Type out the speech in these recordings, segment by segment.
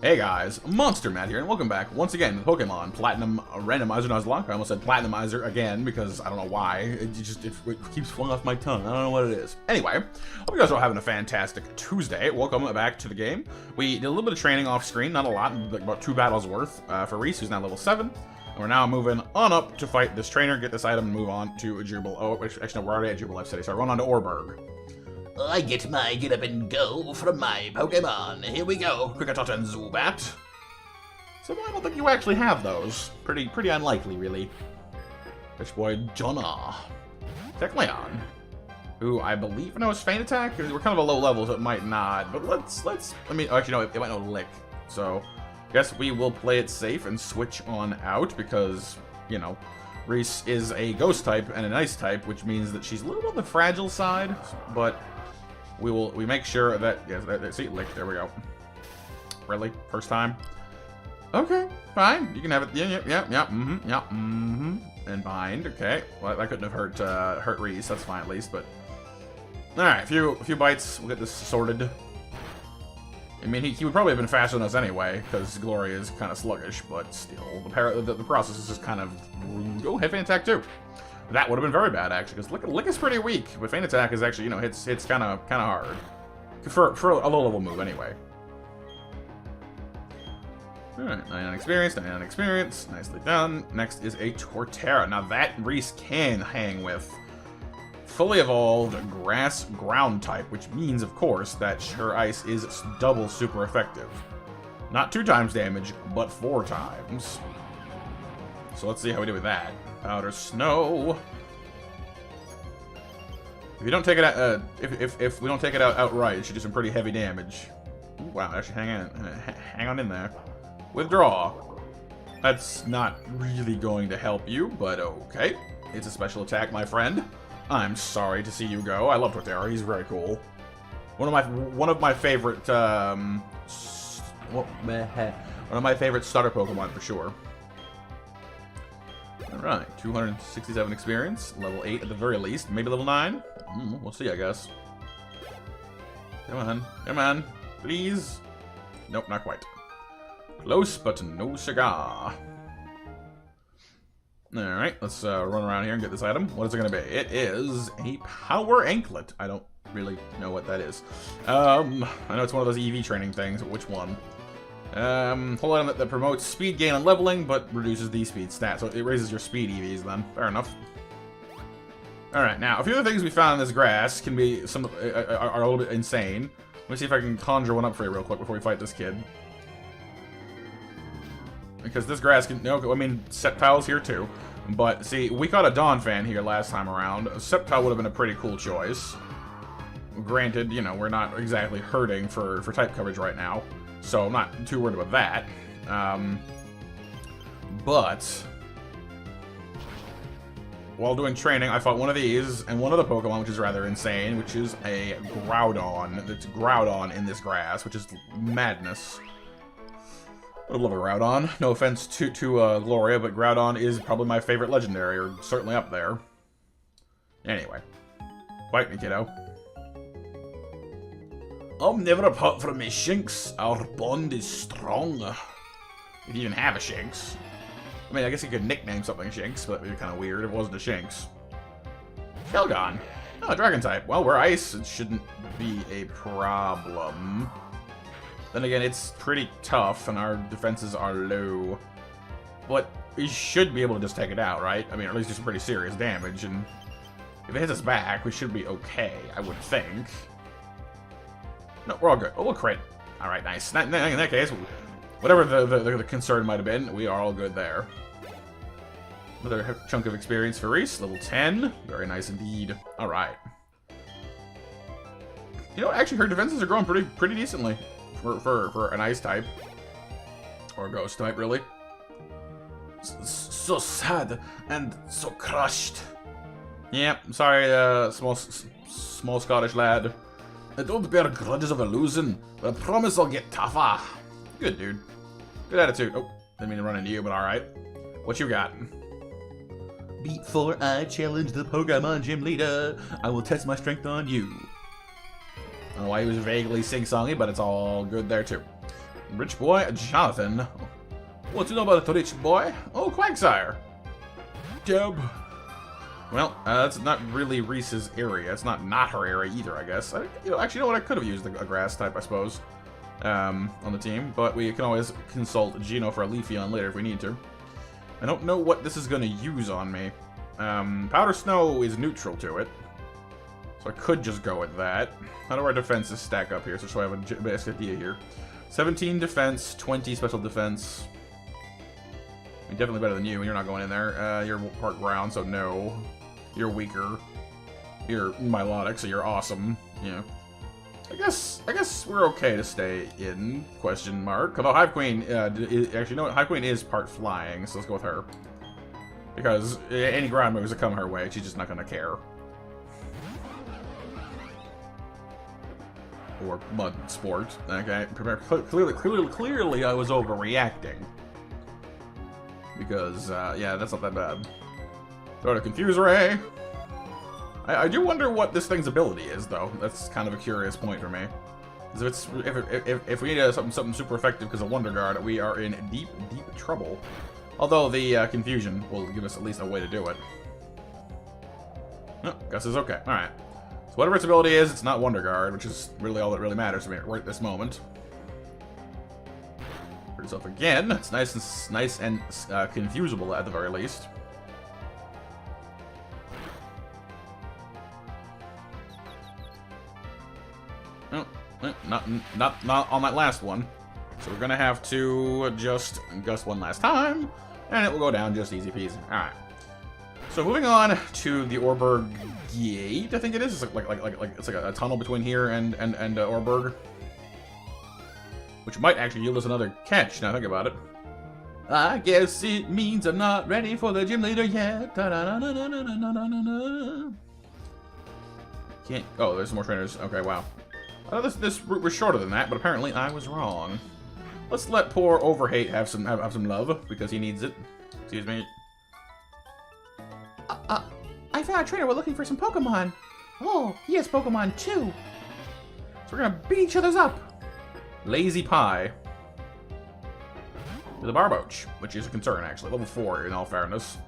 Hey guys, MonsterMatt here, and welcome back once again to Pokemon Platinum Randomizer Nuzlocke. I almost said Platinumizer again because I don't know why. It keeps flowing off my tongue. I don't know what it is. Anyway, hope you guys are having a fantastic Tuesday. Welcome back to the game. We did a little bit of training off screen, not a lot, like about 2 battles worth for Reese, who's now level 7. And we're now moving on up to fight this trainer, get this item, and move on to Jubal. Oh, actually, no, we're already at Jubal Life City, so I run on to Orberg. I get my get up and go from my Pokemon. Here we go. Kricketot and Zubat. So I don't think you actually have those. Pretty unlikely, really. Fish Boy Jonah. Techleon. Who I believe knows Feint Attack. We're kind of a low level, so it might not. But let's. I mean, actually, no, it might know Lick. So I guess we will play it safe and switch on out because, you know, Reese is a ghost type and an ice type, which means that she's a little on the fragile side, but we make sure that, yes, see, Lick, there we go. Really? First time? Okay, fine. You can have it. Yeah, and bind, okay. Well, that couldn't have hurt Reese, that's fine at least, but alright, a few bites, we'll get this sorted. I mean, he would probably have been faster than us anyway, because Gloria is kind of sluggish, but still, the process is just kind of... Oh, hit Feint Attack too. That would have been very bad, actually, because Lick is pretty weak, but Feint Attack is actually, you know, hits kind of hard. For a low-level move, anyway. Alright, 99 experience, nicely done. Next is a Torterra. Now that Reese can hang with fully evolved grass ground type, which means, of course, that her ice is double super effective. Not 2 times damage, but 4 times. So let's see how we do with that. Powder Snow. If you don't take it out, if we don't take it out outright, it should do some pretty heavy damage. Ooh, wow, actually, hang on in there. Withdraw. That's not really going to help you, but okay. It's a special attack, my friend. I'm sorry to see you go. I love Torterra. He's very cool. One of my favorite one of my favorite starter Pokemon for sure. All right, 267 experience, level 8 at the very least, maybe level 9. We'll see, I guess. Come on, please. Nope, not quite. Close, but no cigar. Alright, let's run around here and get this item. What is it going to be? It is a Power Anklet. I don't really know what that is. I know it's one of those EV training things, but which one? Whole item that promotes speed gain and leveling, but reduces the speed stat. So it raises your speed EVs then. Fair enough. Alright, now, a few of the things we found in this grass can be are a little bit insane. Let me see if I can conjure one up for you real quick before we fight this kid. Because this grass can... No, I mean, Sceptile's here too. But, see, we caught a Donphan here last time around. Sceptile would have been a pretty cool choice. Granted, you know, we're not exactly hurting for type coverage right now. So I'm not too worried about that. But... while doing training, I fought one of these, and one other Pokemon, which is rather insane, which is a Groudon. It's Groudon in this grass, which is madness. I love a Groudon. No offense to Gloria, but Groudon is probably my favorite legendary, or certainly up there. Anyway. Fight me, kiddo. I'm never apart from me, Shinx. Our bond is strong. If you even have a Shinx. I mean, I guess you could nickname something Shinx, but that'd be kind of weird if it wasn't a Shinx. Shelgon. Oh, Dragon type. Well, we're ice. It shouldn't be a problem. Then again, it's pretty tough, and our defenses are low. But we should be able to just take it out, right? I mean, or at least do some pretty serious damage, and if it hits us back, we should be okay, I would think. No, we're all good. Oh, we'll crit. Alright, nice. In that case, whatever the concern might have been, we are all good there. Another chunk of experience for Reese, level 10. Very nice indeed. Alright. You know, actually, her defenses are growing pretty decently. For an ice type. Or a ghost type, really. So sad and so crushed. Yeah, I'm sorry, small Scottish lad. I don't bear grudges of a losing, but I promise I'll get tougher. Good, dude. Good attitude. Oh, didn't mean to run into you, but alright. What you got? Before I challenge the Pokemon Gym Leader, I will test my strength on you. I don't know why he was vaguely sing-songy, but it's all good there too. Rich boy, Jonathan. What do you know about the rich boy? Oh, Quagsire. Deb. Well, that's not really Reese's area. It's not her area either, I guess. Actually, you know what? I could have used a grass type, I suppose, on the team. But we can always consult Gino for a Leafeon later if we need to. I don't know what this is going to use on me. Powder Snow is neutral to it. So I could just go with that. How do our defenses stack up here? So I have a basic idea here. 17 defense, 20 special defense. I mean, definitely better than you, and you're not going in there. You're part ground, so no. You're weaker. You're Milotic, so you're awesome. Yeah. I guess we're okay to stay in, question mark. Although Hive Queen, actually, no, Hive Queen is part flying, so let's go with her. Because any ground moves that come her way, she's just not going to care. Or mud sport. Okay, clearly I was overreacting. Because, yeah, that's not that bad. Throw to Confuse Ray. I do wonder what this thing's ability is, though. That's kind of a curious point for me. Because if we need something super effective because of Wonder Guard, we are in deep trouble. Although the Confusion will give us at least a way to do it. Oh, Gus is okay. Alright. So whatever its ability is, it's not Wonder Guard, which is really all that really matters to me right at this moment. Hurt itself again. It's nice and confusable at the very least. Oh, not on that last one. So we're gonna have to just Gus one last time, and it will go down just easy peasy. All right. So moving on to the Orberg Gate, I think it is. It's like a tunnel between here and Orberg, which might actually yield us another catch. Now think about it. I guess it means I'm not ready for the gym leader yet. Can't. Oh, there's some more trainers. Okay, wow. I thought this route was shorter than that, but apparently I was wrong. Let's let poor Overhate have some love because he needs it. Excuse me. I found a trainer. We're looking for some Pokemon. Oh, he has Pokemon too. So we're gonna beat each other's up. Lazy Pie. With a Barboach, which is a concern actually. Level 4 in all fairness.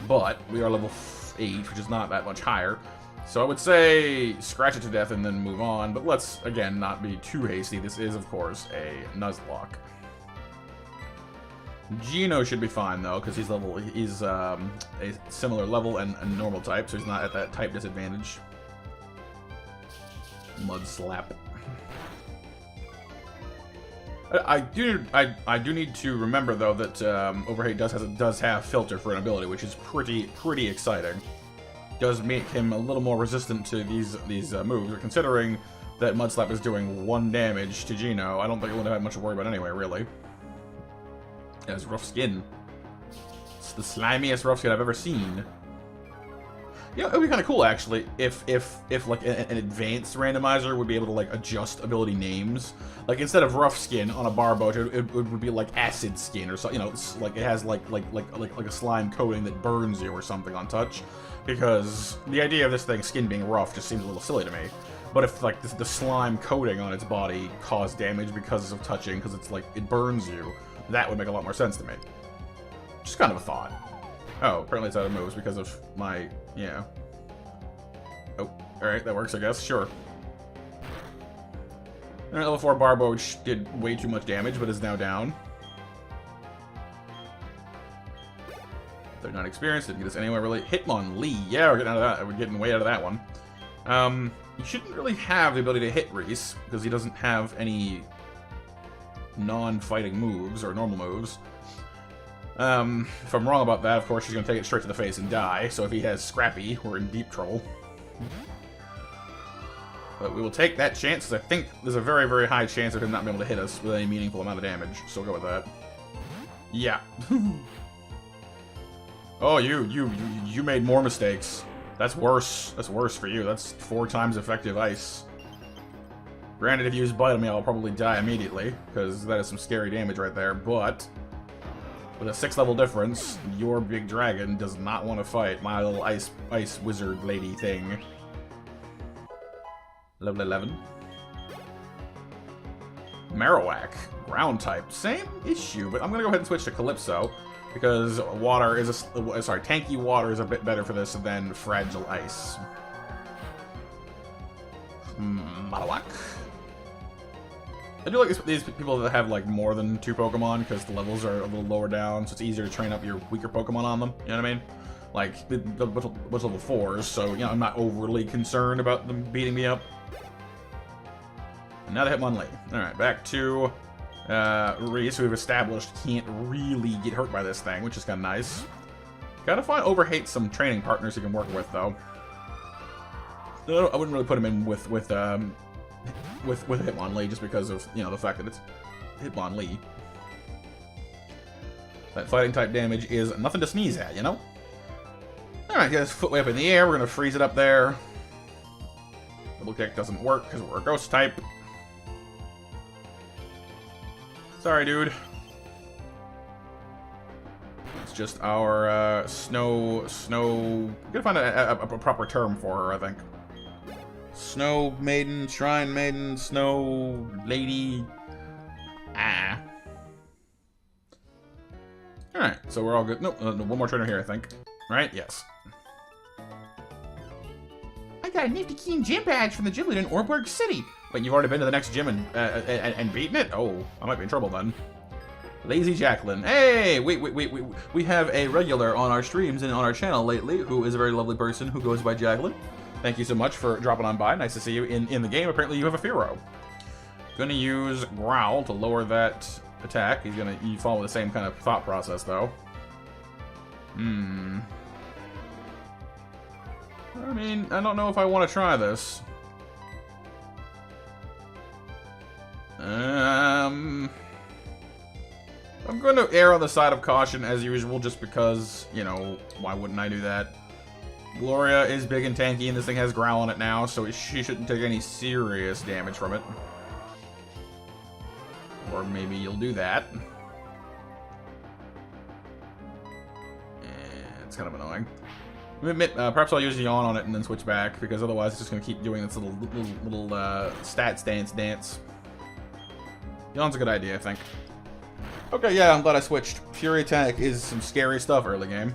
But we are level 8, which is not that much higher. So I would say scratch it to death and then move on, but let's, again, not be too hasty. This is, of course, a Nuzlocke. Gino should be fine, though, because he's a similar level and normal type, so he's not at that type disadvantage. Mud Slap. I do need to remember, though, that Overhate does have Filter for an ability, which is pretty exciting. Does make him a little more resistant to these moves. But considering that Mud Slap is doing 1 damage to Gino, I don't think it would have much to worry about anyway, really. It has rough skin. It's the slimiest rough skin I've ever seen. You know, it would be kind of cool actually if like an advanced randomizer would be able to like adjust ability names. Like instead of rough skin on a Barboach, it would be like acid skin or something. You know, it's like it has like a slime coating that burns you or something on touch. Because the idea of this thing's skin being rough just seems a little silly to me. But if like the slime coating on its body caused damage because of touching, because it's like it burns you, that would make a lot more sense to me. Just kind of a thought. Oh, apparently it's out of moves because of my, yeah. Oh, alright, that works, I guess. Sure. Alright, level 4 Barboach did way too much damage, but is now down. They're not experienced, didn't get us anywhere really. Hitmonlee, yeah, we're getting out of that. We're getting way out of that one. You shouldn't really have the ability to hit Reese, because he doesn't have any non-fighting moves, or normal moves. If I'm wrong about that, of course, she's going to take it straight to the face and die. So if he has Scrappy, we're in deep trouble. But we will take that chance, because I think there's a very high chance of him not being able to hit us with any meaningful amount of damage. So we'll go with that. Yeah. Oh, you made more mistakes. That's worse. That's worse for you. That's 4 times effective ice. Granted, if you use Bite on me, I'll probably die immediately, because that is some scary damage right there, but with a 6 level difference, your big dragon does not want to fight my little ice wizard lady thing. Level 11. Marowak, ground type. Same issue, but I'm gonna go ahead and switch to Calypso because water is tanky water is a bit better for this than fragile ice. Marowak. I do like these people that have like more than 2 Pokemon because the levels are a little lower down, so it's easier to train up your weaker Pokemon on them. You know what I mean? Like the level 4s, so you know I'm not overly concerned about them beating me up. And now they hit Hitmonlee. All right, back to Reese, who we've established can't really get hurt by this thing, which is kind of nice. Gotta find Overhate some training partners he can work with though. I wouldn't really put him in with Hitmonlee just because of, you know, the fact that it's Hitmonlee. That fighting type damage is nothing to sneeze at, you know? Alright, get his foot way up in the air. We're gonna freeze it up there. Double kick doesn't work because we're a ghost type. Sorry, dude. It's just our snow. We gotta find a proper term for her, I think. Snow maiden, shrine maiden, snow lady. Ah. Alright, so we're all good. No, one more trainer here, I think. Right? Yes. I got a nifty keen gym badge from the gym leader in Orberg City. Wait, you've already been to the next gym and beaten it? Oh, I might be in trouble then. Lazy Jacqueline. Hey, we have a regular on our streams and on our channel lately who is a very lovely person who goes by Jacqueline. Thank you so much for dropping on by. Nice to see you in the game. Apparently you have a Fearow. Gonna use Growl to lower that attack. You follow the same kind of thought process though. I mean, I don't know if I want to try this. I'm going to err on the side of caution as usual, just because, you know, why wouldn't I do that? Gloria is big and tanky, and this thing has Growl on it now, so she shouldn't take any serious damage from it. Or maybe you'll do that. It's kind of annoying. Perhaps I'll use Yawn on it and then switch back, because otherwise it's just going to keep doing this little stats dance. Yawn's a good idea, I think. Okay, yeah, I'm glad I switched. Fury Attack is some scary stuff early game.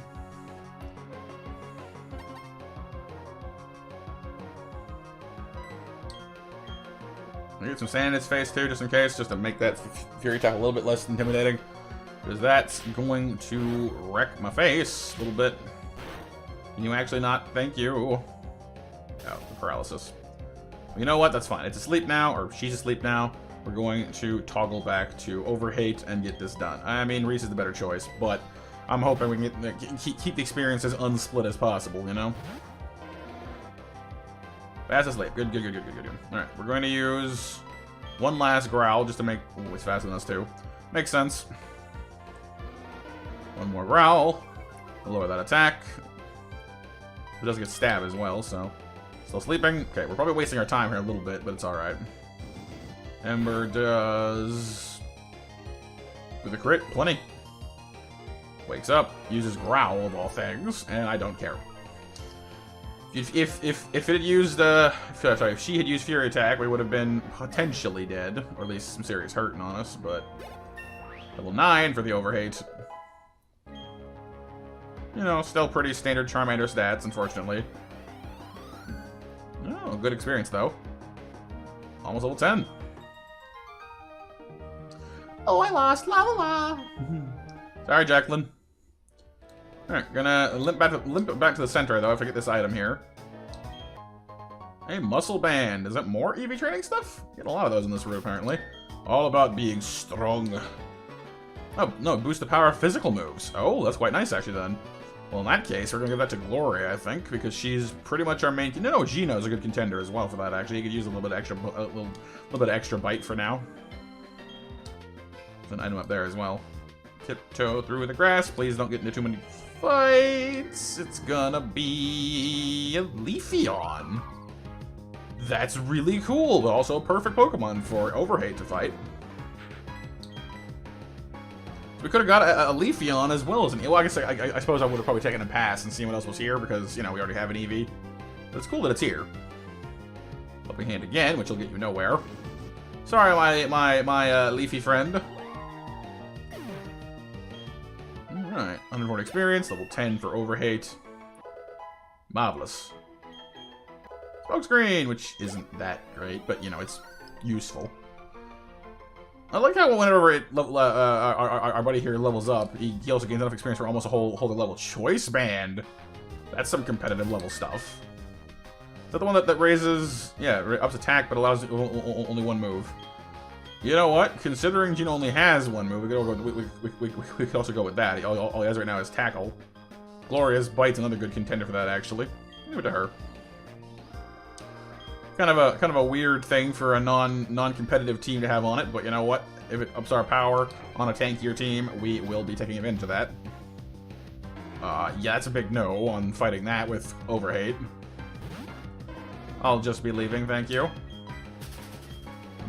I'll get some sand in its face too, just in case, just to make that Fury Attack a little bit less intimidating. Because that's going to wreck my face a little bit. Can you actually not? Thank you. Oh, the paralysis. You know what? That's fine. It's asleep now, or she's asleep now. We're going to toggle back to Overhate and get this done. I mean, Reese is the better choice, but I'm hoping we can keep the experience as unsplit as possible, you know? Fast asleep. Good. Alright, we're going to use one last Growl just to make... Ooh, it's faster than us too. Makes sense. One more Growl. We'll lower that attack. It does get stabbed as well, so... Still sleeping. Okay, we're probably wasting our time here a little bit, but it's alright. Ember does... With a crit, plenty. Wakes up, uses Growl of all things, and I don't care. If it had used if she had used Fury Attack, we would have been potentially dead, or at least some serious hurting on us. But level 9 for the Overhate. You know, still pretty standard Charmander stats, unfortunately. Oh, good experience though. Almost level 10. Oh, I lost. La la la. Sorry, Jacqueline. Alright, gonna limp back to the center though if I get this item here. Hey, muscle band. Is that more EV training stuff? Get a lot of those in this room apparently. All about being strong. Oh, no, boost the power of physical moves. Oh, that's quite nice actually then. Well, in that case, we're gonna give that to Gloria, I think, because she's pretty much our main... No, Gino's a good contender as well for that actually. He could use a little bit extra bite for now. There's an item up there as well. Tiptoe through the grass. Please don't get into too many fights. It's gonna be a Leafeon. That's really cool, but also a perfect Pokemon for Overhate to fight. We could have got a Leafeon as well as an... Well, I guess I suppose I would have probably taken a pass and seen what else was here because, you know, we already have an EV. But it's cool that it's here. Helping Hand again, which will get you nowhere. Sorry, my leafy friend. Alright, 140 experience, level 10 for overhate. Marvelous. Smokescreen, which isn't that great, but, you know, it's useful. I like how whenever our buddy here levels up, he also gains enough experience for almost a whole level. Choice Band! That's some competitive level stuff. Is that the one that raises, yeah, ups attack, but allows only one move? You know what? Considering Gino only has one move, we could also go with that. All he has right now is Tackle. Gloria's Bite's another good contender for that, actually. Give it to her. Kind of a weird thing for a non-competitive team to have on it, but you know what? If it ups our power on a tankier team, we will be taking advantage of that. Yeah, that's a big no on fighting that with overhate. I'll just be leaving, thank you.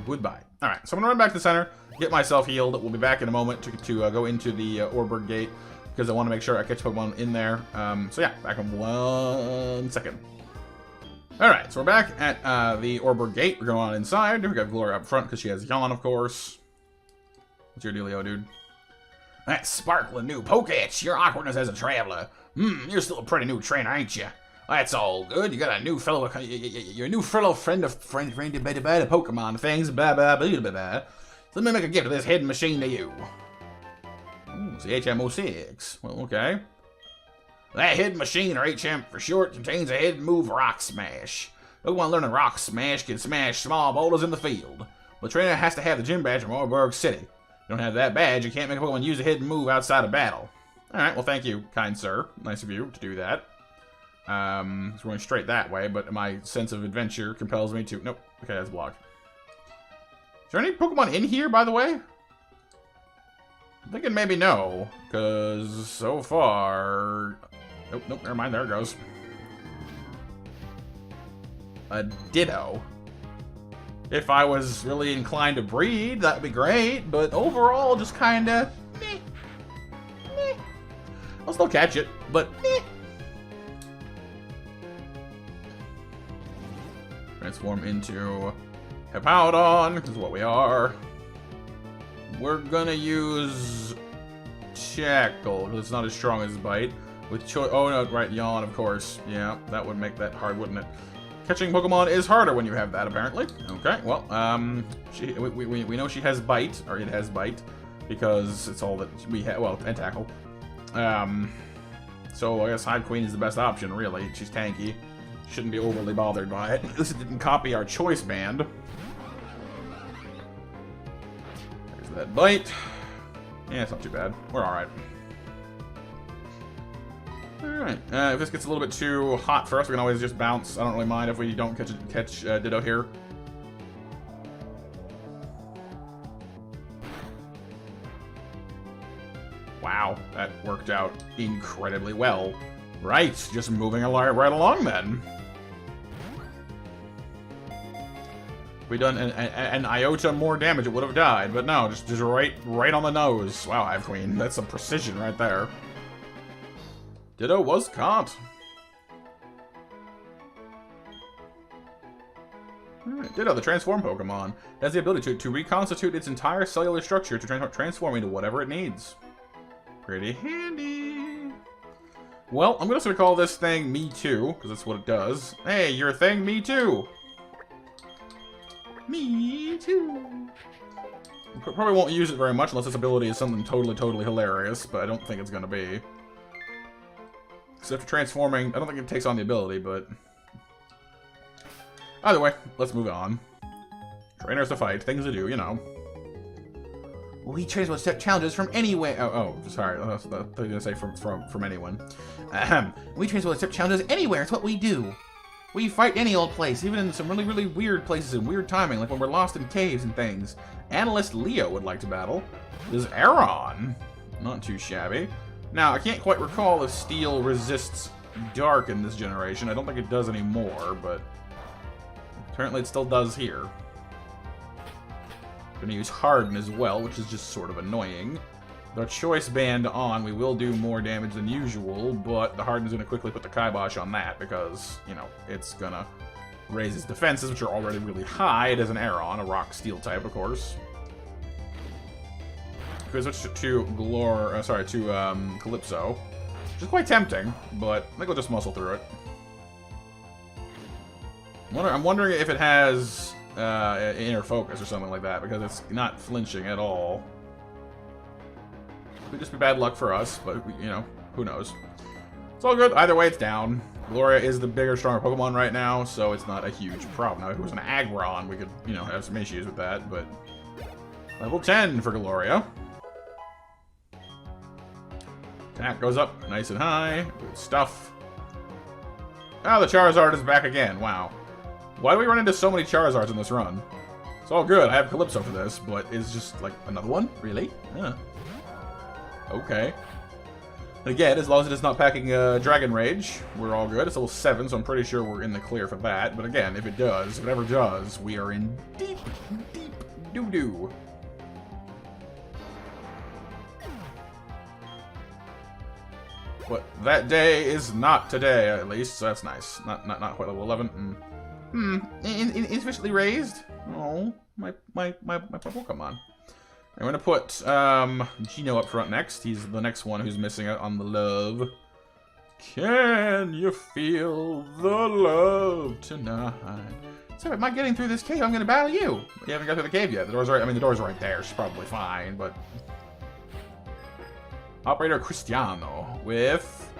Goodbye. Alright, so I'm gonna run back to the center, get myself healed. We'll be back in a moment to go into the Orberg Gate, because I want to make sure I catch Pokemon in there. So yeah, back in 1 second. Alright, so we're back at the Orberg Gate. We're going on inside. We got Gloria up front because she has Yawn, of course. What's your dealio, dude? That sparkling new Poketch, your awkwardness as a traveler. You're still a pretty new trainer, ain't you? That's all good. You got a new fellow, your new fellow friend of Pokemon things, blah blah blah blah blah. So let me make a gift of this hidden machine to you. Ooh, it's the HM06. Well, okay. That hidden machine, or HM for short, contains a hidden move, Rock Smash. Pokemon learning Rock Smash can smash small boulders in the field. The trainer has to have the gym badge from Orberg City. If you don't have that badge, you can't make a Pokemon use a hidden move outside of battle. Alright, well thank you, kind sir. Nice of you to do that. So we're going straight that way, but my sense of adventure compels me to... Nope. Okay, that's blocked. Is there any Pokemon in here, by the way? I'm thinking maybe no, because so far... Nope, nope, never mind, there it goes. A Ditto. If I was really inclined to breed, that'd be great, but overall, just kinda... meh. Meh. I'll still catch it, but meh. Transform into Hippowdon, because what we are. We're gonna use Shackle, because it's not as strong as Bite. With choice, oh no, right, Yawn, of course. Yeah, that would make that hard, wouldn't it? Catching Pokemon is harder when you have that, apparently. Okay, well, we know she has Bite, or it has Bite, because it's all that we have, well, and Tackle. So I guess Hive Queen is the best option, really. She's tanky. Shouldn't be overly bothered by it. At least it didn't copy our Choice Band. There's that Bite. Yeah, it's not too bad. We're alright. Alright, if this gets a little bit too hot for us, we can always just bounce. I don't really mind if we don't catch Ditto here. Wow, that worked out incredibly well. Right, just moving right along then. If we'd done an iota more damage, it would have died, but no, just right on the nose. Wow, Hive Queen, that's some precision right there. Ditto was caught. Alright, Ditto, the transform Pokemon, it has the ability to reconstitute its entire cellular structure to transform into whatever it needs. Pretty handy. Well, I'm just gonna call this thing Me Too, because that's what it does. Hey, you're a thing, Me Too. Me Too. Probably won't use it very much unless its ability is something totally hilarious, but I don't think it's gonna be. Except for transforming, I don't think it takes on the ability, but... Either way, let's move on. Trainers to fight, things to do, you know. We trainers will accept challenges from anywhere. Oh, sorry. I was going to say from anyone. We trainers will accept challenges anywhere. It's what we do. We fight any old place, even in some really weird places and weird timing, like when we're lost in caves and things. Analyst Leo would like to battle. This is Aron. Not too shabby. Now, I can't quite recall if Steel resists Dark in this generation. I don't think it does anymore, but apparently it still does here. Gonna use Harden as well, which is just sort of annoying. With our Choice Band on, we will do more damage than usual, but the Harden's gonna quickly put the kibosh on that because, you know, it's gonna raises defenses, which are already really high. It is an Aeron, a rock steel type, of course. We switch to Calypso, which is quite tempting, but I think we'll just muscle through it. I'm wondering if it has inner focus or something like that, because it's not flinching at all. Could just be bad luck for us, but you know, who knows? It's all good. Either way, it's down. Gloria is the bigger, stronger Pokemon right now, so it's not a huge problem. Now, if it was an Aggron, we could, you know, have some issues with that, but level 10 for Gloria. Attack goes up nice and high. Good stuff. Oh, the Charizard is back again. Wow. Why do we run into so many Charizards in this run? It's all good. I have Calypso for this, but it's just like another one? Really? Yeah. Okay. Again, as long as it is not packing Dragon Rage, we're all good. It's level 7, so I'm pretty sure we're in the clear for that. But again, if it does, if it ever does, we are in deep, deep doo-doo. But that day is not today, at least, so that's nice. Not quite level 11. Insufficiently raised? Oh, my Pokemon. I'm gonna put Gino up front next. He's the next one who's missing out on the love. Can you feel the love tonight? So am I getting through this cave? I'm gonna battle you. You haven't got through the cave yet. The door's right. I mean, the door's right there. She's probably fine, but Operator Cristiano with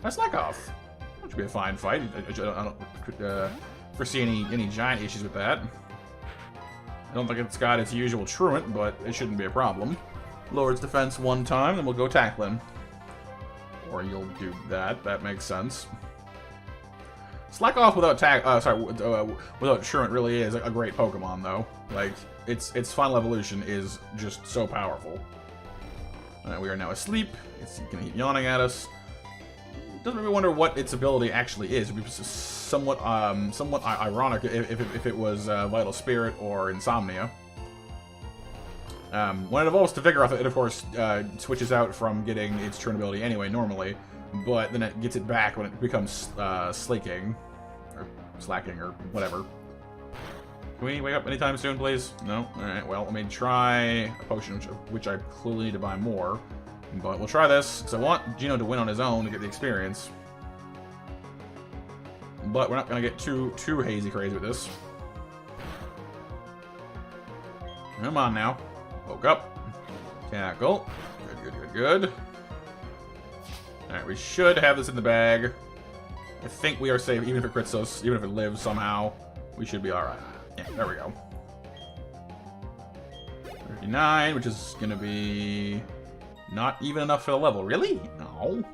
a Slack Off. Which would be a fine fight. I don't foresee any giant issues with that. I don't think it's got its usual truant, but it shouldn't be a problem. Lower its defense one time, then we'll go tackling. Or you'll do that. That makes sense. Slack Off without without truant really is a great Pokemon, though. Like its final evolution is just so powerful. We are now asleep. It's gonna keep yawning at us. Doesn't really wonder what its ability actually is. It would be somewhat ironic if it was Vital Spirit or Insomnia. When it evolves to Vigoroth, it of course switches out from getting its turn ability anyway normally, but then it gets it back when it becomes Slacking or whatever. Can we wake up anytime soon, please? No? Alright, well, let me try a potion, which I clearly need to buy more. But we'll try this, because I want Gino to win on his own to get the experience. But we're not going to get too hazy crazy with this. Come on now. Woke up. Tackle. Good. Alright, we should have this in the bag. I think we are safe, even if it crits us, even if it lives somehow. We should be alright. Yeah, there we go. 39, which is going to be not even enough for the level. Really? No.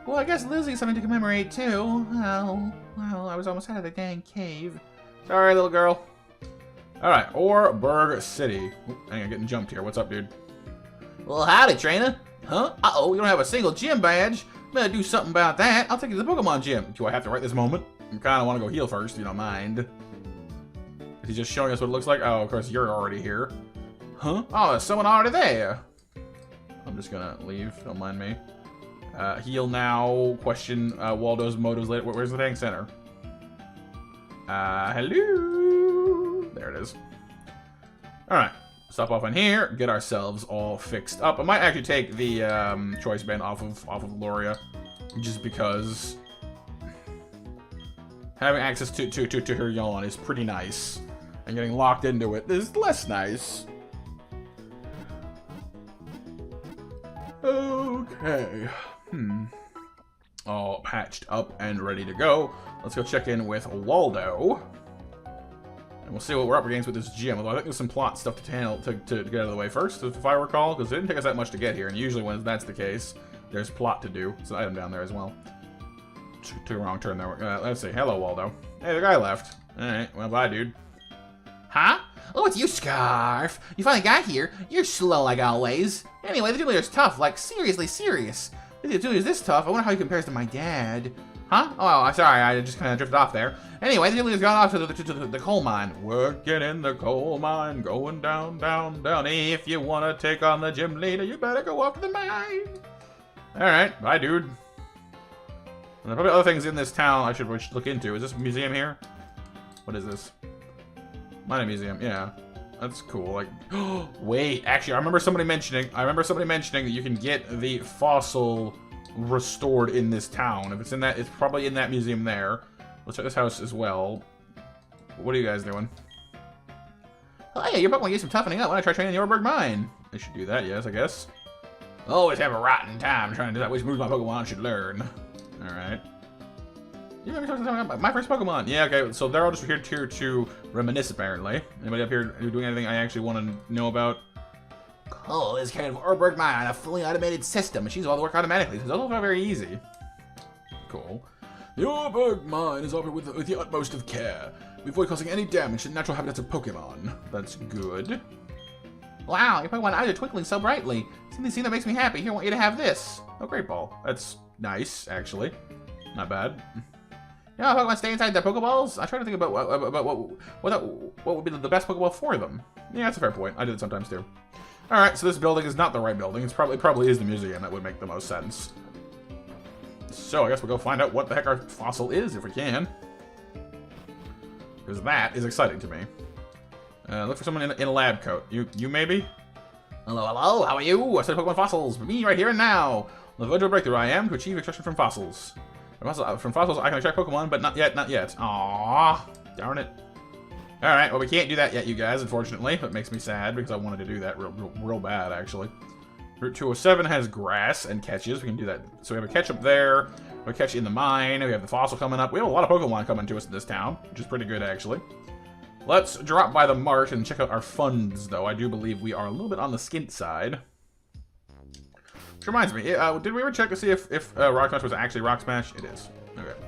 Well, I guess losing something to commemorate, too. Well, I was almost out of the dang cave. Sorry, little girl. Alright, Orberg City. Oop, I'm getting jumped here. What's up, dude? Well, howdy, trainer. Huh? Uh-oh, you don't have a single gym badge. Better do something about that. I'll take you to the Pokemon gym. Do I have to right this moment? I kind of want to go heal first, if you don't mind. Is he just showing us what it looks like? Oh, of course, you're already here. Huh? Oh, there's someone already there. I'm just gonna leave. Don't mind me. Heal now. Question Waldo's motives later. Where's the dang center? Hello. There it is. Alright. Stop off on here. Get ourselves all fixed up. I might actually take the choice band off of Gloria. Just because having access to her yawn is pretty nice. And getting locked into it is less nice. Okay. All patched up and ready to go. Let's go check in with Waldo. And we'll see what we're up against with this gym. Although I think there's some plot stuff to handle to get out of the way first, if I recall, because it didn't take us that much to get here. And usually when that's the case, there's plot to do. There's an item down there as well. Took a wrong turn there. Let's see. Hello, Waldo. Hey, the guy left. Alright, well, bye, dude. Huh? Oh, it's you, Scarf. You finally got here. You're slow like always. Anyway, the Dueler's tough. Like, seriously serious. If the Dueler's this tough, I wonder how he compares to my dad. Huh? Oh, sorry, I just kind of drifted off there. Anyway, the Dueler's gone off to the coal mine. Working in the coal mine, going down, down, down. If you want to take on the gym leader, you better go off to the mine. Alright, bye, dude. And there are probably other things in this town I should look into. Is this museum here? What is this? Mining museum. Yeah, that's cool. Like, wait, actually, I remember somebody mentioning that you can get the fossil restored in this town. If it's in that, it's probably in that museum there. Let's check this house as well. What are you guys doing? Oh yeah, your Pokemon get some toughening up. Why don't I try training the Orberg mine? I should do that, yes, I guess. Always have a rotten time trying to decide which moves my Pokemon should learn. Alright. You remember talking about my first Pokemon? Yeah, okay, so they're all just here to reminisce, apparently. Anybody up here doing anything I actually want to know about? Oh, this kind of Orberg mine, a fully automated system. She's all the work automatically, so it's also very easy. Cool. The Orberg mine is operated with the utmost of care. We avoid causing any damage to the natural habitats of Pokemon. That's good. Wow, your Pokemon eyes are twinkling so brightly. Something that makes me happy. Here, I want you to have this. Oh, Great Ball. That's nice, actually. Not bad. You know how Pokemon stay inside their Pokeballs? I try to think about what would be the best Pokeball for them. Yeah, that's a fair point. I do it sometimes too. Alright, so this building is not the right building. It's probably is the museum. That would make the most sense. So I guess we'll go find out what the heck our fossil is if we can. Because that is exciting to me. Look for someone in a lab coat. You maybe? Hello, hello, how are you? I study Pokemon fossils. Me right here and now. On the verge of a breakthrough I am to achieve extraction from fossils. From fossils I can extract Pokemon, but not yet, not yet. Aww, darn it. Alright, well we can't do that yet, you guys, unfortunately. That makes me sad because I wanted to do that real bad, actually. Route 207 has grass and catches. We can do that. So we have a catch up there. We have a catch in the mine. We have the fossil coming up. We have a lot of Pokemon coming to us in this town, which is pretty good, actually. Let's drop by the mart and check out our funds, though. I do believe we are a little bit on the skint side. Which reminds me, did we ever check to see if Rock Smash was actually Rock Smash? It is. Okay.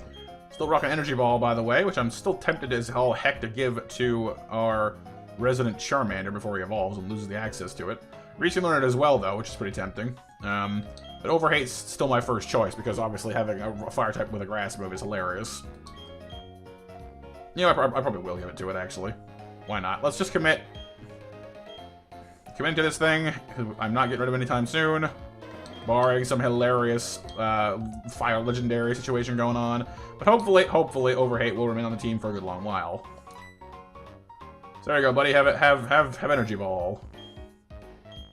Still rocking Energy Ball, by the way, which I'm still tempted as all heck to give to our resident Charmander before he evolves and loses the access to it. Recently learned it as well, though, which is pretty tempting. But Overhate's still my first choice, because obviously having a fire type with a grass move is hilarious. You know, I probably will give it to it, actually. Why not? Let's just commit. Commit to this thing. I'm not getting rid of it anytime soon. Barring some hilarious fire legendary situation going on. But hopefully Overhate will remain on the team for a good long while. So there you go, buddy. Have Energy Ball.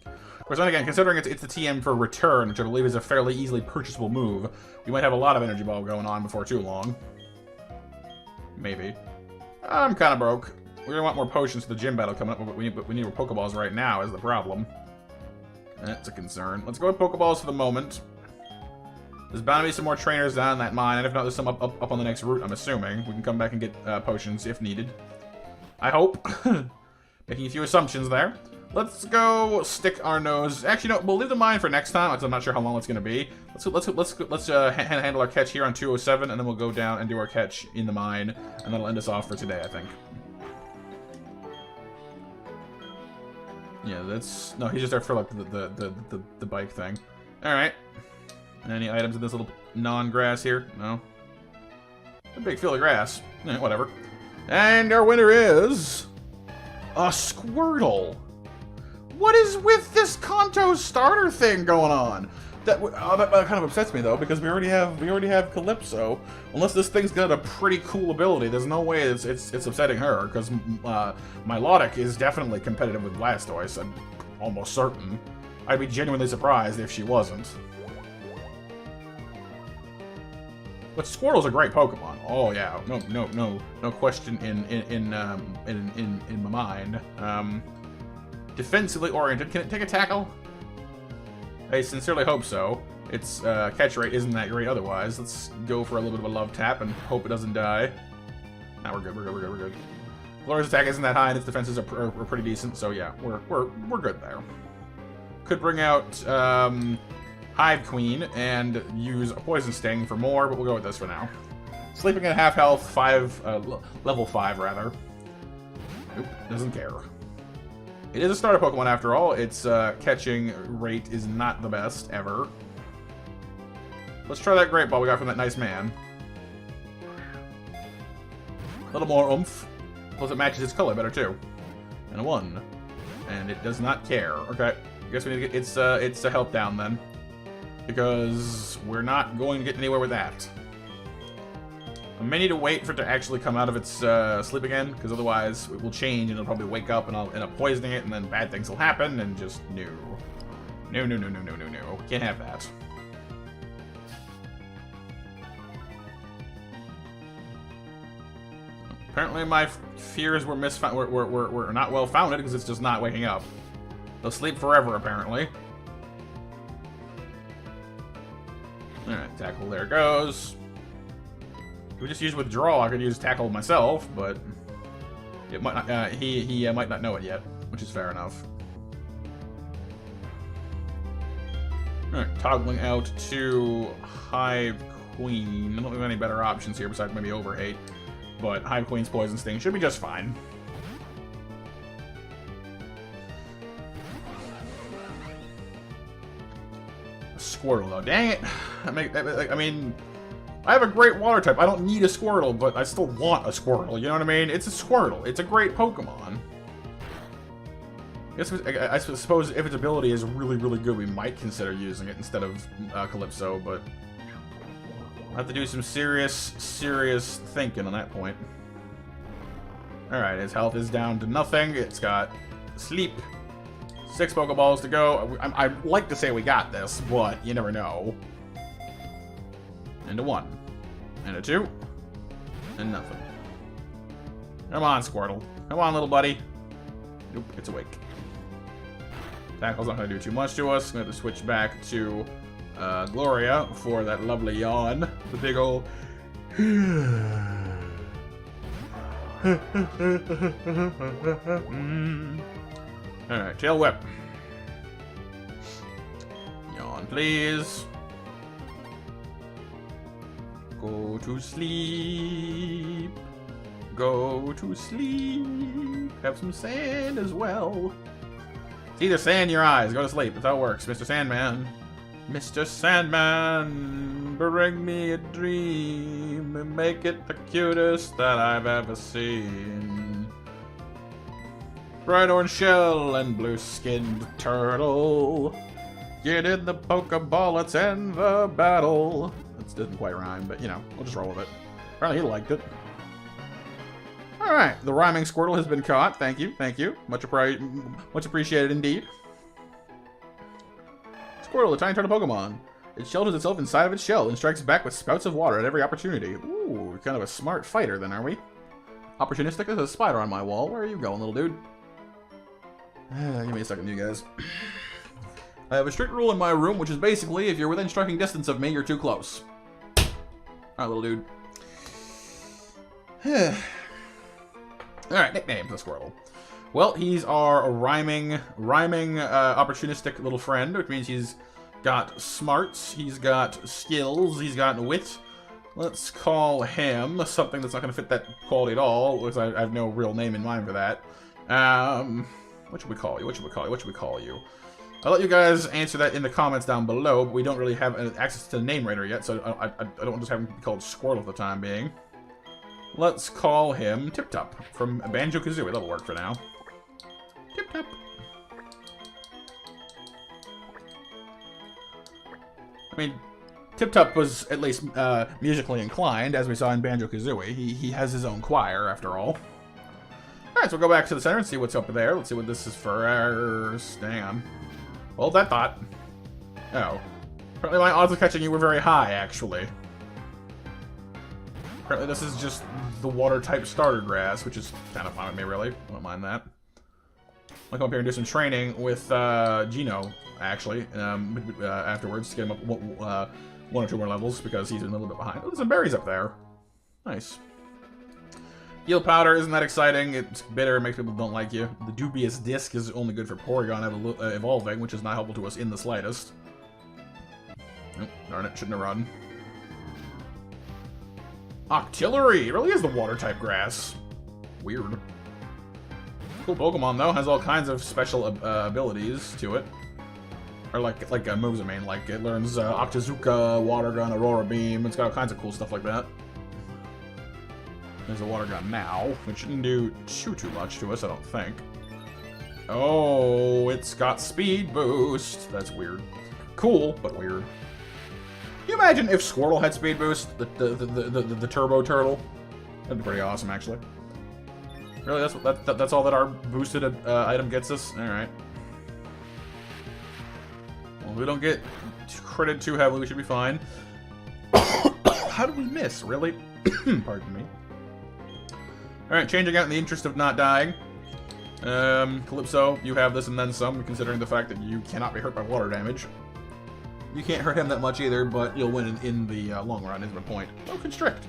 Of course, then again, considering it's the TM for Return, which I believe is a fairly easily purchasable move, we might have a lot of Energy Ball going on before too long. Maybe. I'm kind of broke. We're gonna want more potions for the gym battle coming up, but we need more Pokeballs right now is the problem. That's a concern. Let's go with Pokeballs for the moment. There's bound to be some more trainers down in that mine, and if not, there's some up on the next route, I'm assuming. We can come back and get potions if needed. I hope. Making a few assumptions there. Let's go stick our nose. Actually, no, we'll leave the mine for next time, because I'm not sure how long it's going to be. Let's handle our catch here on 207, and then we'll go down and do our catch in the mine, and that'll end us off for today, I think. Yeah, that's... No, he's just there for, like, the bike thing. Alright. Any items in this little non-grass here? No. A big field of grass. Whatever. And our winner is... a Squirtle! What is with this Kanto starter thing going on? That kind of upsets me though, because we already have Calypso. Unless this thing's got a pretty cool ability, there's no way it's upsetting her. Because Milotic is definitely competitive with Blastoise. I'm almost certain. I'd be genuinely surprised if she wasn't. But Squirtle's a great Pokemon. Oh yeah, no question in my mind. Defensively oriented. Can it take a tackle? I sincerely hope so. Its catch rate isn't that great otherwise. Let's go for a little bit of a love tap and hope it doesn't die. Nah, we're good. Florida's attack isn't that high, and its defenses are pretty decent. So yeah, we're good there. Could bring out Hive Queen and use a Poison Sting for more, but we'll go with this for now. Sleeping at half health, level 5 rather. Nope, doesn't care. It is a starter Pokemon after all. Its catching rate is not the best ever. Let's try that Great Ball we got from that nice man. A little more oomph. Plus it matches its color better too. And a 1. And it does not care. Okay. I guess we need to get its health down then. Because we're not going to get anywhere with that. I may need to wait for it to actually come out of its sleep again, because otherwise it will change and it'll probably wake up and I'll end up poisoning it, and then bad things will happen, and just no. No, no, no, no, no, no, no. Can't have that. Apparently my fears were were not well founded, because it's just not waking up. They'll sleep forever, apparently. Alright, tackle, there it goes. If we just use withdrawal, I could use tackle myself, but it might not, he might not know it yet, which is fair enough. Alright, toggling out to Hive Queen. I don't have any better options here besides maybe Overhate, but Hive Queen's Poison Sting should be just fine. Squirtle, though. Dang it. I mean, I have a great water type. I don't need a Squirtle, but I still want a Squirtle. You know what I mean? It's a Squirtle. It's a great Pokemon. I suppose if its ability is really, really good, we might consider using it instead of Calypso, but I'll have to do some serious thinking on that point. Alright, his health is down to nothing. It's got sleep. 6 Pokeballs to go. I'd like to say we got this, but you never know. And a 1. And a 2. And nothing. Come on, Squirtle. Come on, little buddy. Nope, it's awake. Tackle's not going to do too much to us. I'm going to have to switch back to Gloria for that lovely yawn. The big old... Alright, Tail Whip. Yawn, please. Go to sleep. Go to sleep. Have some sand as well. It's either sand in your eyes. Go to sleep. That's how it works, Mr. Sandman. Mr. Sandman, bring me a dream and make it the cutest that I've ever seen. Bright orange shell and blue-skinned turtle. Get in the Pokeball, let's end the battle. That didn't quite rhyme, but you know, we'll just roll with it. Apparently he liked it. Alright, the rhyming Squirtle has been caught. Thank you, thank you. Much appreciated indeed. Squirtle, a tiny turtle Pokemon. It shelters itself inside of its shell and strikes back with spouts of water at every opportunity. Ooh, kind of a smart fighter then, are we? Opportunistic? There's a spider on my wall. Where are you going, little dude? Give me a second, you guys. I have a strict rule in my room, which is basically, if you're within striking distance of me, you're too close. Alright, little dude. Alright, nickname for the Squirtle. Well, he's our rhyming, opportunistic little friend, which means he's got smarts, he's got skills, he's got wit. Let's call him something that's not going to fit that quality at all, because I have no real name in mind for that. What should we call you? What should we call you? What should we call you? I'll let you guys answer that in the comments down below, but we don't really have access to the name rater yet, so I don't just have him be called Squirtle for the time being. Let's call him Tip-Top from Banjo-Kazooie. That'll work for now. Tip-Top. I mean, Tip-Top was at least musically inclined, as we saw in Banjo-Kazooie. He has his own choir, after all. Alright, so we'll go back to the center and see what's up there. Let's see what this is first. Hang on. Hold that thought. Oh. Apparently my odds of catching you were very high, actually. Apparently this is just the water-type starter grass, which is kind of fun with me, really. I don't mind that. I'll come up here and do some training with Gino, actually, afterwards, to get him up 1 or 2 more levels, because he's a little bit behind. Oh, there's some berries up there. Nice. Heal Powder isn't that exciting. It's bitter, makes people don't like you. The Dubious Disc is only good for Porygon evolving, which is not helpful to us in the slightest. Oh, darn it, shouldn't have run. Octillery! It really is the water-type grass. Weird. Cool Pokemon, though. Has all kinds of special abilities to it. Or like moves, I mean. Like, it learns Octazooka, Water Gun, Aurora Beam. It's got all kinds of cool stuff like that. There's a Water Gun now, which shouldn't do too much to us, I don't think. Oh, it's got Speed Boost. That's weird. Cool, but weird. Can you imagine if Squirtle had speed boost, the turbo turtle? That'd be pretty awesome, actually. Really, that's all that our boosted item gets us? Alright. Well, if we don't get critted too heavily, we should be fine. How did we miss? Really? Pardon me. Alright, changing out in the interest of not dying. Calypso, you have this and then some, considering the fact that you cannot be hurt by water damage. You can't hurt him that much either, but you'll win in the long run, is my point. Oh, Constrict.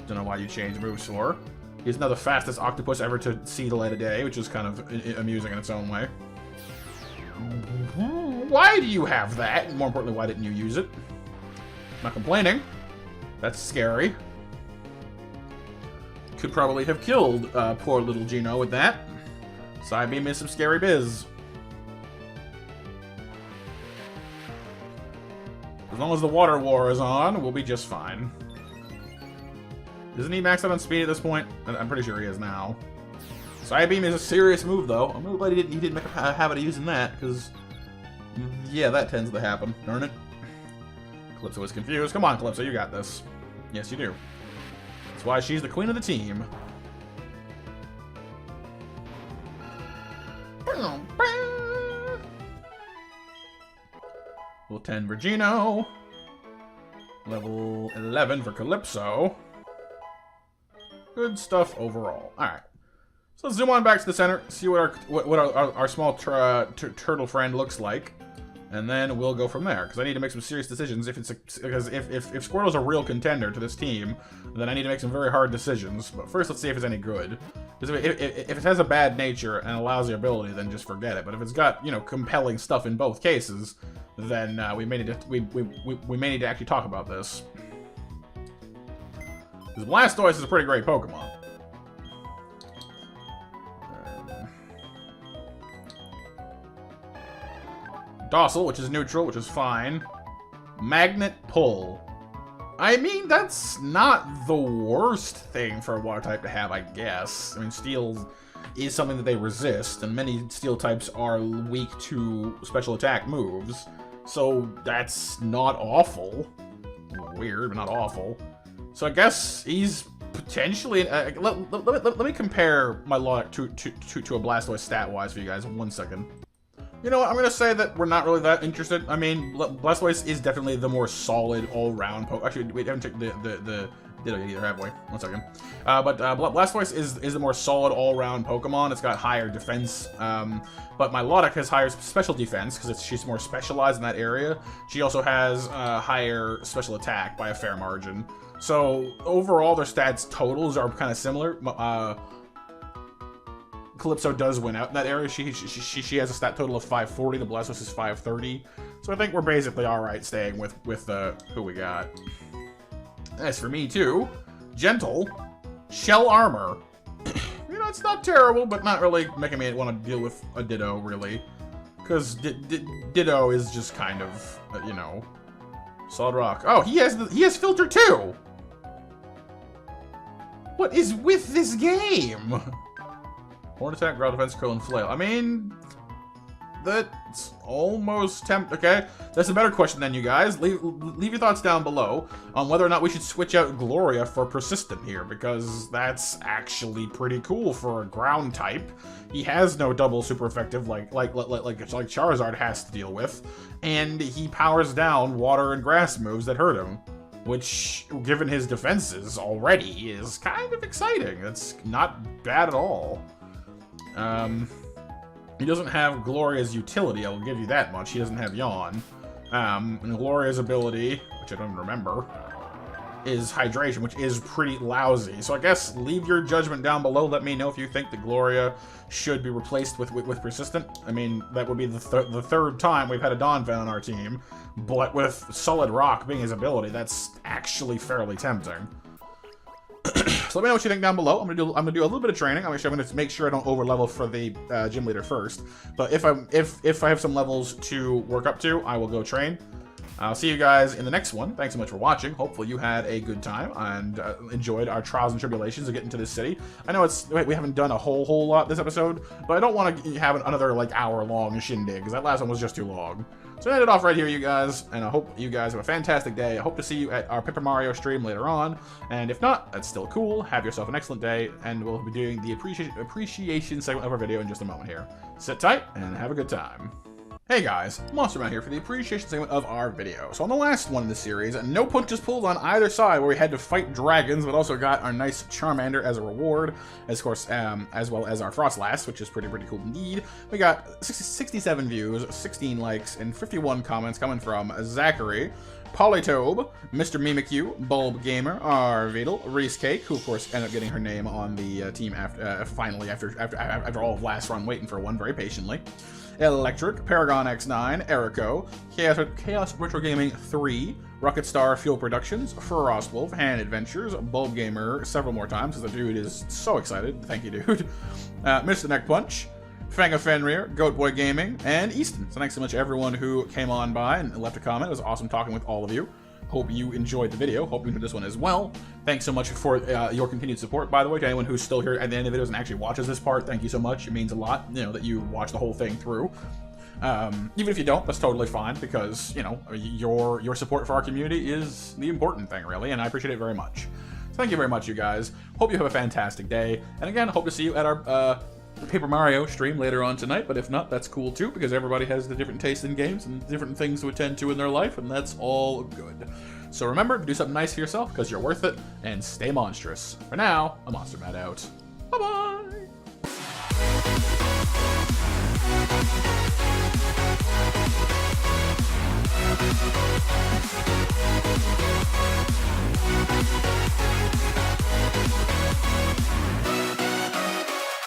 Don't know why you changed moves for. He's now the fastest octopus ever to see the light of day, which is kind of amusing in its own way. Why do you have that? And more importantly, why didn't you use it? I'm not complaining. That's scary. Could probably have killed poor little Gino with that. Psybeam is some scary biz. As long as the water war is on, we'll be just fine. Isn't he maxed out on speed at this point? I'm pretty sure he is now. Psybeam is a serious move, though. I'm really glad he didn't make a habit of using that, because yeah, that tends to happen. Darn it. Calypso is confused. Come on, Calypso, you got this. Yes, you do. That's why she's the queen of the team. Level 10 for Gino. Level 11 for Calypso. Good stuff overall. Alright. So let's zoom on back to the center, see what our small turtle friend looks like. And then we'll go from there, because I need to make some serious decisions. Because if Squirtle's a real contender to this team, then I need to make some very hard decisions. But first, let's see if it's any good. Because if it has a bad nature and a lousy ability, then just forget it. But if it's got, you know, compelling stuff in both cases, then we may need to actually talk about this. Because Blastoise is a pretty great Pokemon. Docile, which is neutral, which is fine. Magnet Pull. I mean, that's not the worst thing for a water type to have, I guess. I mean, Steel is something that they resist, and many Steel types are weak to special attack moves. So that's not awful. Weird, but not awful. So I guess he's potentially... let me compare my Logic to a Blastoise stat-wise for you guys. 1 second. You know what, I'm going to say that we're not really that interested. I mean, Blastoise is definitely the more solid all-round Pokemon. Actually, we haven't checked the Ditto either, have we? 1 second. But Blastoise is the more solid all-round Pokemon. It's got higher defense. But Milotic has higher special defense because she's more specialized in that area. She also has higher special attack by a fair margin. So overall, their stats totals are kind of similar. Calypso does win out in that area. She has a stat total of 540. The Blastoise is 530. So I think we're basically all right staying with who we got. As for me too, Gentle, Shell Armor. You know, it's not terrible, but not really making me want to deal with a Ditto really, because Ditto is just kind of you know, Solid Rock. Oh, he has Filter too. What is with this game? Horn Attack, Ground Defense, Curl, and Flail. I mean, that's almost okay, that's a better question then, you guys. Leave your thoughts down below on whether or not we should switch out Gloria for Persistent here, because that's actually pretty cool for a ground type. He has no double super effective like Charizard has to deal with, and he powers down water and grass moves that hurt him, which, given his defenses already, is kind of exciting. That's not bad at all. He doesn't have Gloria's utility, I will give you that much. He doesn't have Yawn. And Gloria's ability, which I don't remember, is Hydration, which is pretty lousy. So I guess leave your judgment down below. Let me know if you think that Gloria should be replaced with Persistent. I mean, that would be the third time we've had a Donphan on our team, but with Solid Rock being his ability, that's actually fairly tempting. So let me know what you think down below. I'm gonna do a little bit of training. I'm gonna make sure I don't over level for the gym leader first. But if I have some levels to work up to, I will go train. I'll see you guys in the next one. Thanks so much for watching. Hopefully you had a good time and enjoyed our trials and tribulations of getting to this city. I know we haven't done a whole lot this episode, but I don't want to have another like hour-long shindig because that last one was just too long. So I end it off right here, you guys, and I hope you guys have a fantastic day. I hope to see you at our Paper Mario stream later on, and if not, that's still cool. Have yourself an excellent day, and we'll be doing the appreciation segment of our video in just a moment here. Sit tight, and have a good time. Hey guys, MonsterMatt here for the appreciation segment of our video. So on the last one in the series, no punches pulled on either side where we had to fight dragons, but also got our nice Charmander as a reward, of course, as well as our Frostlass, which is pretty cool indeed. We got 67 views, 16 likes, and 51 comments coming from Zachary, Polytobe, Mr. Mimikyu, Bulb Gamer, Arvidal, Reese Cake, who of course ended up getting her name on the team finally after all of last run, waiting for one very patiently. Electric, Paragon X9, Erico, Chaos Retro Gaming 3, Rocket Star Fuel Productions, Frostwolf, Hand Adventures, Bulb Gamer several more times, because the dude is so excited. Thank you, dude. Mr. Neck Punch, Fanga Fenrir, Goat Boy Gaming, and Easton. So thanks so much everyone who came on by and left a comment. It was awesome talking with all of you. Hope you enjoyed the video. Hope you enjoyed this one as well. Thanks so much for your continued support, by the way, to anyone who's still here at the end of the videos and actually watches this part. Thank you so much. It means a lot, you know, that you watch the whole thing through. Even if you don't, that's totally fine, because, you know, your support for our community is the important thing, really, and I appreciate it very much. So thank you very much, you guys. Hope you have a fantastic day. And again, hope to see you at our Paper Mario stream later on tonight, but if not, that's cool too, because everybody has the different tastes in games and different things to attend to in their life, and that's all good. So remember, do something nice for yourself, because you're worth it, and stay monstrous. For now, I'm MonsterMatt out. Bye-bye!